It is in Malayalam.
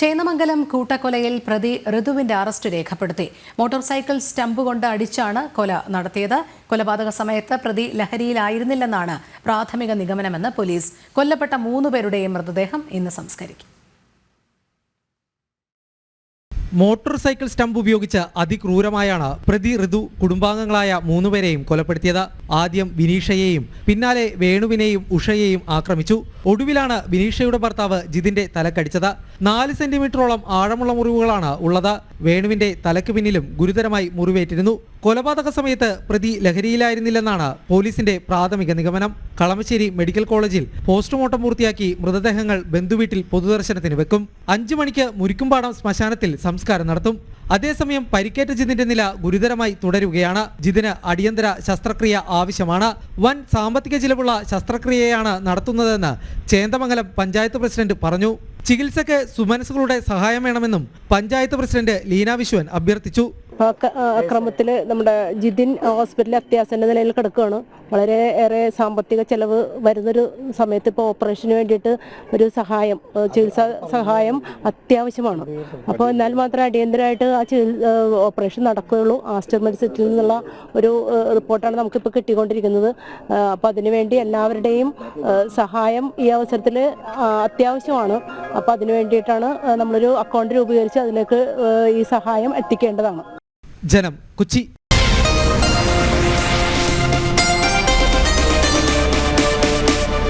ചേന്നമംഗലം കൂട്ടക്കൊലയിൽ പ്രതി ഋതുവിന്റെ അറസ്റ്റ് രേഖപ്പെടുത്തി. മോട്ടോർ സൈക്കിൾ സ്റ്റമ്പ് കൊണ്ട് അടിച്ചാണ് കൊല നടത്തിയത്. കൊലപാതക സമയത്ത് പ്രതി ലഹരിയിലായിരുന്നില്ലെന്നാണ് പ്രാഥമിക നിഗമനമെന്ന് പോലീസ്. കൊല്ലപ്പെട്ട 3 പേരുടെയും മൃതദേഹം ഇന്ന് സംസ്കരിക്കും. മോട്ടോർ സൈക്കിൾ സ്റ്റമ്പ് ഉപയോഗിച്ച് അതിക്രൂരമായാണ് പ്രതി ഋതു കുടുംബാംഗങ്ങളായ 3 പേരെയും കൊലപ്പെടുത്തിയത്. ആദ്യം വിനീഷയെയും പിന്നാലെ വേണുവിനെയും ഉഷയെയും ആക്രമിച്ചു. ഒടുവിലാണ് വിനീഷയുടെ ഭർത്താവ് ജിതിന്റെ തലക്കടിച്ചത്. 4 സെന്റിമീറ്ററോളം ആഴമുള്ള മുറിവുകളാണ് ഉള്ളത്. വേണുവിന്റെ തലക്ക് പിന്നിലും ഗുരുതരമായി മുറിവേറ്റിരുന്നു. കൊലപാതക സമയത്ത് പ്രതി ലഹരിയിലായിരുന്നില്ലെന്നാണ് പോലീസിന്റെ പ്രാഥമിക നിഗമനം. കളമശ്ശേരി മെഡിക്കൽ കോളേജിൽ പോസ്റ്റ്മോർട്ടം പൂർത്തിയാക്കി മൃതദേഹങ്ങൾ ബന്ധുവീട്ടിൽ പൊതുദർശനത്തിന് വെക്കും. 5 മണിക്ക് മുരിക്കുംപാടം ശ്മശാനത്തിൽ സംസ്കാരം നടത്തും. അതേസമയം പരിക്കേറ്റ ജിതിന്റെ നില ഗുരുതരമായി തുടരുകയാണ്. ജിതിന് അടിയന്തര ശസ്ത്രക്രിയ ആവശ്യമാണ്. വൻ സാമ്പത്തിക ചിലവുള്ള ശസ്ത്രക്രിയയാണ് നടത്തുന്നതെന്ന് ചേന്ദമംഗലം പഞ്ചായത്ത് പ്രസിഡന്റ് പറഞ്ഞു. ചികിത്സയ്ക്ക് സുമനസുകളുടെ സഹായം വേണമെന്നും പഞ്ചായത്ത് പ്രസിഡന്റ് ലീന വിശ്വൻ അഭ്യർത്ഥിച്ചു. അക്രമത്തിൽ നമ്മുടെ ജിതിൻ ഹോസ്പിറ്റലിൽ അത്യാസന്ന നിലയിൽ കിടക്കുകയാണ്. വളരെയേറെ സാമ്പത്തിക ചെലവ് വരുന്നൊരു സമയത്ത് ഇപ്പോൾ ഓപ്പറേഷന് വേണ്ടിയിട്ട് ഒരു സഹായം, ചികിത്സാ സഹായം അത്യാവശ്യമാണ്. അപ്പോൾ എന്നാൽ മാത്രമേ അടിയന്തരമായിട്ട് ആ ഓപ്പറേഷൻ നടക്കുകയുള്ളൂ. ആസ്റ്റർ മെഡിസിറ്റിൽ നിന്നുള്ള ഒരു റിപ്പോർട്ടാണ് നമുക്കിപ്പോൾ കിട്ടിക്കൊണ്ടിരിക്കുന്നത്. അപ്പോൾ അതിനുവേണ്ടി എല്ലാവരുടെയും സഹായം ഈ അവസരത്തിൽ അത്യാവശ്യമാണ്. അപ്പോൾ അതിനു വേണ്ടിയിട്ടാണ് നമ്മളൊരു അക്കൗണ്ട് രൂപീകരിച്ച് അതിലേക്ക് ഈ സഹായം എത്തിക്കേണ്ടതാണ്. ജനം, കൊച്ചി.